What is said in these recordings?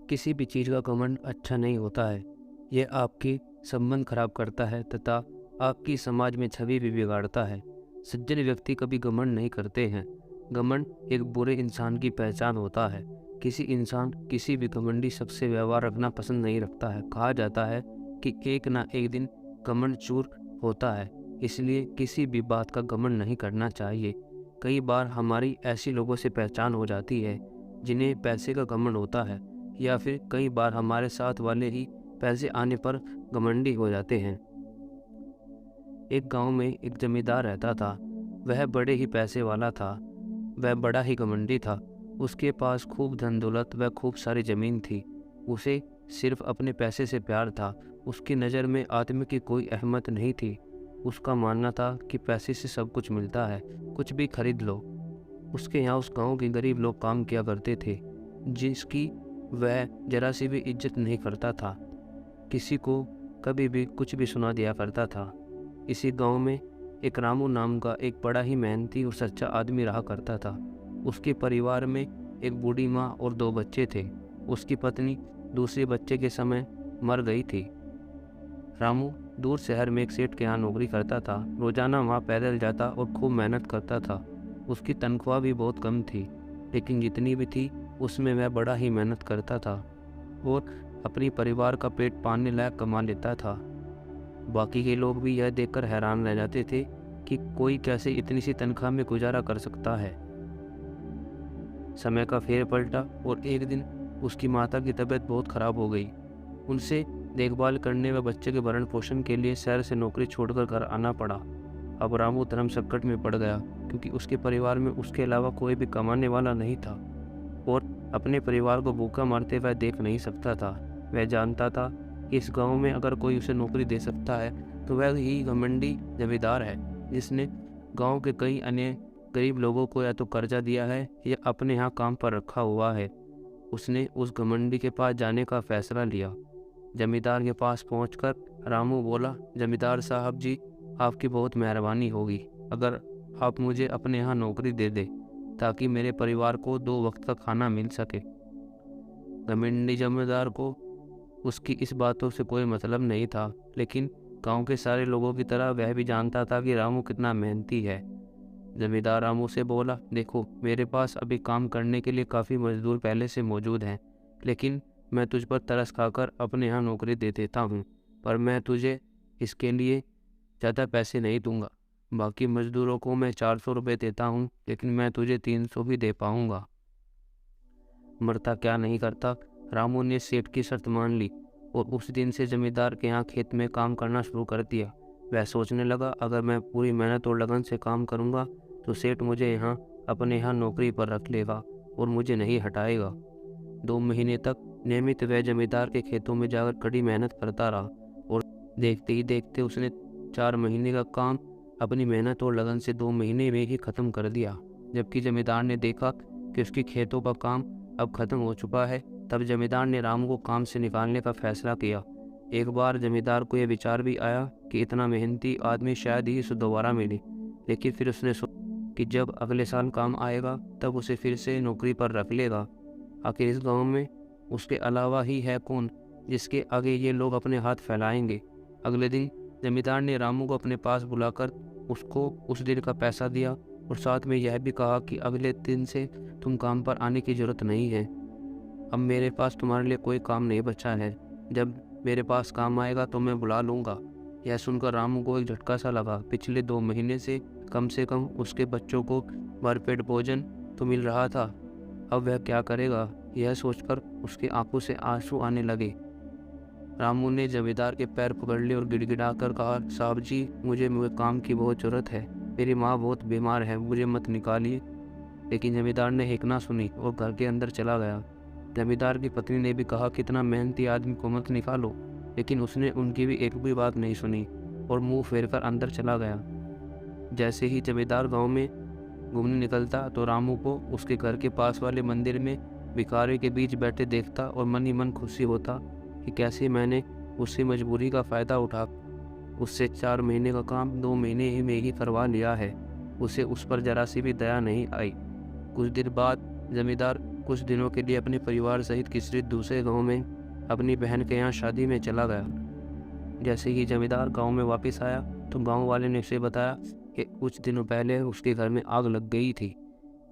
किसी भी चीज़ का घमंड अच्छा नहीं होता है। यह आपके संबंध खराब करता है तथा आपकी समाज में छवि भी बिगाड़ता है। सज्जन व्यक्ति कभी घमंड नहीं करते हैं। घमंड एक बुरे इंसान की पहचान होता है। किसी इंसान किसी भी घमंडी शख्स से व्यवहार रखना पसंद नहीं रखता है। कहा जाता है कि एक ना एक दिन घमंड चूर होता है, इसलिए किसी भी बात का घमंड नहीं करना चाहिए। कई बार हमारी ऐसी लोगों से पहचान हो जाती है जिन्हें पैसे का घमंड होता है, या फिर कई बार हमारे साथ वाले ही पैसे आने पर घमंडी हो जाते हैं। एक गांव में एक जमींदार रहता था। वह बड़े ही पैसे वाला था। वह बड़ा ही घमंडी था। उसके पास खूब धन दौलत व खूब सारी जमीन थी। उसे सिर्फ अपने पैसे से प्यार था। उसकी नज़र में आदमी की कोई अहमियत नहीं थी। उसका मानना था कि पैसे से सब कुछ मिलता है, कुछ भी खरीद लो। उसके यहाँ उस गांव के गरीब लोग काम किया करते थे, जिसकी वह जरा सी भी इज्जत नहीं करता था। किसी को कभी भी कुछ भी सुना दिया करता था। इसी गांव में एक रामू नाम का एक बड़ा ही मेहनती और सच्चा आदमी रहा करता था। उसके परिवार में एक बूढ़ी माँ और 2 बच्चे थे। उसकी पत्नी दूसरे बच्चे के समय मर गई थी। रामू दूर शहर में एक सेठ के यहाँ नौकरी करता था। रोजाना वहाँ पैदल जाता और खूब मेहनत करता था। उसकी तनख्वाह भी बहुत कम थी, लेकिन जितनी भी थी उसमें वह बड़ा ही मेहनत करता था और अपनी परिवार का पेट पालने लायक कमा लेता था। बाकी के लोग भी यह देखकर हैरान रह जाते थे कि कोई कैसे इतनी सी तनख्वाह में गुजारा कर सकता है। समय का फेर पलटा और एक दिन उसकी माता की तबीयत बहुत खराब हो गई। उनसे देखभाल करने व बच्चे के भरण पोषण के लिए शहर से नौकरी छोड़कर घर आना पड़ा। अब रामू धर्म संकट में पड़ गया, क्योंकि उसके परिवार में उसके अलावा कोई भी कमाने वाला नहीं था और अपने परिवार को भूखा मरते हुए देख नहीं सकता था। वह जानता था कि इस गांव में अगर कोई उसे नौकरी दे सकता है तो वह ही घमंडी जमींदार है, जिसने गांव के कई अन्य गरीब लोगों को या तो कर्जा दिया है या अपने यहाँ काम पर रखा हुआ है। उसने उस घमंडी के पास जाने का फैसला लिया। जमींदार के पास पहुंचकर रामू बोला, जमींदार साहब जी, आपकी बहुत मेहरबानी होगी अगर आप मुझे अपने यहाँ नौकरी दे दे, ताकि मेरे परिवार को 2 वक्त का खाना मिल सके। घमंडी जमींदार को उसकी इस बातों से कोई मतलब नहीं था, लेकिन गांव के सारे लोगों की तरह वह भी जानता था कि रामू कितना मेहनती है। जमींदार रामू से बोला, देखो, मेरे पास अभी काम करने के लिए काफ़ी मजदूर पहले से मौजूद हैं, लेकिन मैं तुझ पर तरस खाकर अपने यहाँ नौकरी दे देता हूँ, पर मैं तुझे इसके लिए ज़्यादा पैसे नहीं दूंगा। बाकी मजदूरों को मैं 400 रुपये देता हूँ, लेकिन मैं तुझे 300 भी दे पाऊँगा। मरता क्या नहीं करता, रामू ने सेठ की शर्त मान ली और उस दिन से जमींदार के यहाँ खेत में काम करना शुरू कर दिया। वह सोचने लगा, अगर मैं पूरी मेहनत और लगन से काम करूँगा तो सेठ मुझे अपने यहाँ नौकरी पर रख लेगा और मुझे नहीं हटाएगा। 2 महीने तक नियमित वह जमींदार के खेतों में जाकर कड़ी मेहनत करता रहा और देखते ही देखते उसने 4 महीने का काम अपनी मेहनत और लगन से 2 महीने में ही ख़त्म कर दिया। जबकि जमींदार ने देखा कि उसकी खेतों का काम अब ख़त्म हो चुका है, तब जमींदार ने रामू को काम से निकालने का फैसला किया। एक बार जमींदार को यह विचार भी आया कि इतना मेहनती आदमी शायद ही उसे दोबारा मिले, लेकिन फिर उसने सोचा कि जब अगले साल काम आएगा तब उसे फिर से नौकरी पर रख लेगा। आखिर इस गांव में उसके अलावा ही है कौन जिसके आगे ये लोग अपने हाथ फैलाएंगे। अगले दिन जमींदार ने रामू को अपने पास बुलाकर उसको उस दिन का पैसा दिया और साथ में यह भी कहा कि अगले दिन से तुम काम पर आने की ज़रूरत नहीं है। अब मेरे पास तुम्हारे लिए कोई काम नहीं बचा है। जब मेरे पास काम आएगा तो मैं बुला लूँगा। यह सुनकर रामू को एक झटका सा लगा। पिछले 2 महीने से कम उसके बच्चों को भरपेट भोजन तो मिल रहा था, अब वह क्या करेगा, यह सोचकर उसकी आंखों से आंसू आने लगे। रामू ने जमींदार के पैर पकड़ लिए और गिड़गिड़ाकर कहा, साहब जी, मुझे काम की बहुत ज़रूरत है। मेरी माँ बहुत बीमार है, मुझे मत निकालिए। लेकिन जमींदार ने एक ना सुनी और घर के अंदर चला गया। जमींदार की पत्नी ने भी कहा, कितना मेहनती आदमी को मत निकालो, लेकिन उसने उनकी भी एक भी बात नहीं सुनी और मुंह फेरकर अंदर चला गया। जैसे ही जमींदार गांव में घूमने निकलता तो रामू को उसके घर के पास वाले मंदिर में भिखारी के बीच बैठे देखता और मन ही मन खुशी होता कि कैसे मैंने उसकी मजबूरी का फ़ायदा उठा उससे 4 महीने का काम 2 महीने ही में ही करवा लिया है। उसे उस पर जरा सी भी दया नहीं आई। कुछ देर बाद जमींदार कुछ दिनों के लिए अपने परिवार सहित किसी दूसरे गांव में अपनी बहन के यहाँ शादी में चला गया। जैसे ही जमींदार गांव में वापस आया तो गांव वाले ने उसे बताया कि कुछ दिनों पहले उसके घर में आग लग गई थी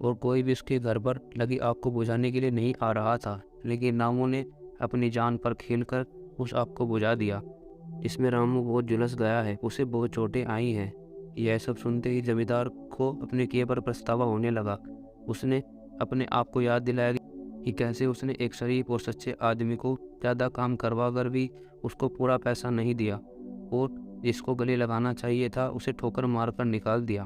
और कोई भी उसके घर पर लगी आग को बुझाने के लिए नहीं आ रहा था, लेकिन रामू ने अपनी जान पर खेलकर उस आग को बुझा दिया, जिसमें रामू बहुत झुलस गया है, उसे बहुत चोटें आई हैं। यह सब सुनते ही जमींदार को अपने किए पर पछतावा होने लगा। उसने अपने आप को याद दिलाया कि कैसे उसने एक शरीफ और सच्चे आदमी को ज़्यादा काम करवा कर भी उसको पूरा पैसा नहीं दिया और जिसको गले लगाना चाहिए था उसे ठोकर मारकर निकाल दिया।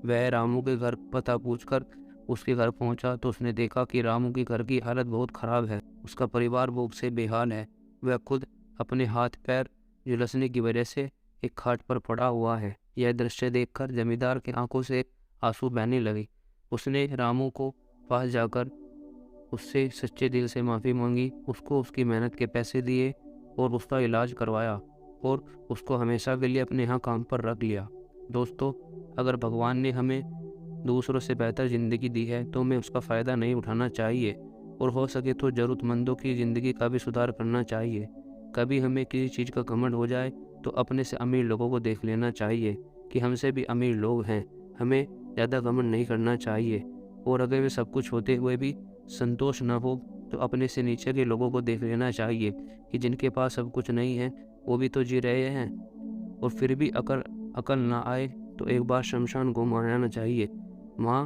वह रामू के घर पता पूछकर उसके घर पहुंचा तो उसने देखा कि रामू के घर की हालत बहुत ख़राब है। उसका परिवार भूख से बेहाल है। वह खुद अपने हाथ पैर झुलसने की वजह से एक खाट पर पड़ा हुआ है। यह दृश्य देखकर जमींदार की आंखों से आंसू बहने लगे। उसने रामू को पास जाकर उससे सच्चे दिल से माफ़ी मांगी, उसको उसकी मेहनत के पैसे दिए और उसका इलाज करवाया और उसको हमेशा के लिए अपने यहाँ काम पर रख लिया। दोस्तों, अगर भगवान ने हमें दूसरों से बेहतर ज़िंदगी दी है तो हमें उसका फ़ायदा नहीं उठाना चाहिए और हो सके तो ज़रूरतमंदों की ज़िंदगी का भी सुधार करना चाहिए। कभी हमें किसी चीज़ का घमंड हो जाए तो अपने से अमीर लोगों को देख लेना चाहिए कि हमसे भी अमीर लोग हैं। हमें ज़्यादा घमंड नहीं करना चाहिए और अगर वे सब कुछ होते हुए भी संतोष न हो तो अपने से नीचे के लोगों को देख लेना चाहिए कि जिनके पास सब कुछ नहीं है वो भी तो जी रहे हैं। और फिर भी अकल ना आए तो एक बार शमशान घूम आना चाहिए। माँ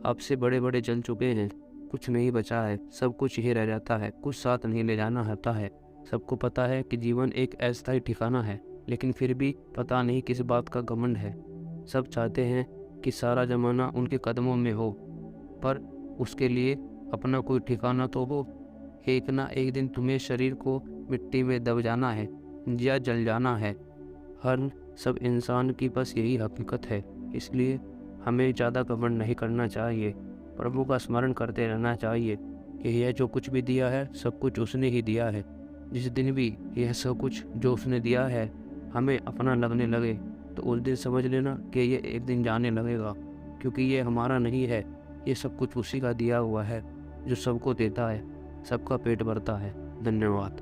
आपसे बड़े बड़े जल चुके हैं, कुछ नहीं बचा है, सब कुछ यही रह जाता है, कुछ साथ नहीं ले जाना होता है। सबको पता है कि जीवन एक अस्थायी ठिकाना है, लेकिन फिर भी पता नहीं किस बात का घमंड है। सब चाहते हैं कि सारा ज़माना उनके कदमों में हो, पर उसके लिए अपना कोई ठिकाना तो हो। एक ना एक दिन तुम्हें शरीर को मिट्टी में दब जाना है या जल जाना है। हर सब इंसान की बस यही हकीकत है। इसलिए हमें ज़्यादा घमंड नहीं करना चाहिए। प्रभु का स्मरण करते रहना चाहिए कि यह जो कुछ भी दिया है सब कुछ उसने ही दिया है। जिस दिन भी यह सब कुछ जो उसने दिया है हमें अपना लगने लगे तो उस दिन समझ लेना कि ये एक दिन जाने लगेगा, क्योंकि ये हमारा नहीं है। ये सब कुछ उसी का दिया हुआ है जो सबको देता है, सबका पेट भरता है। धन्यवाद।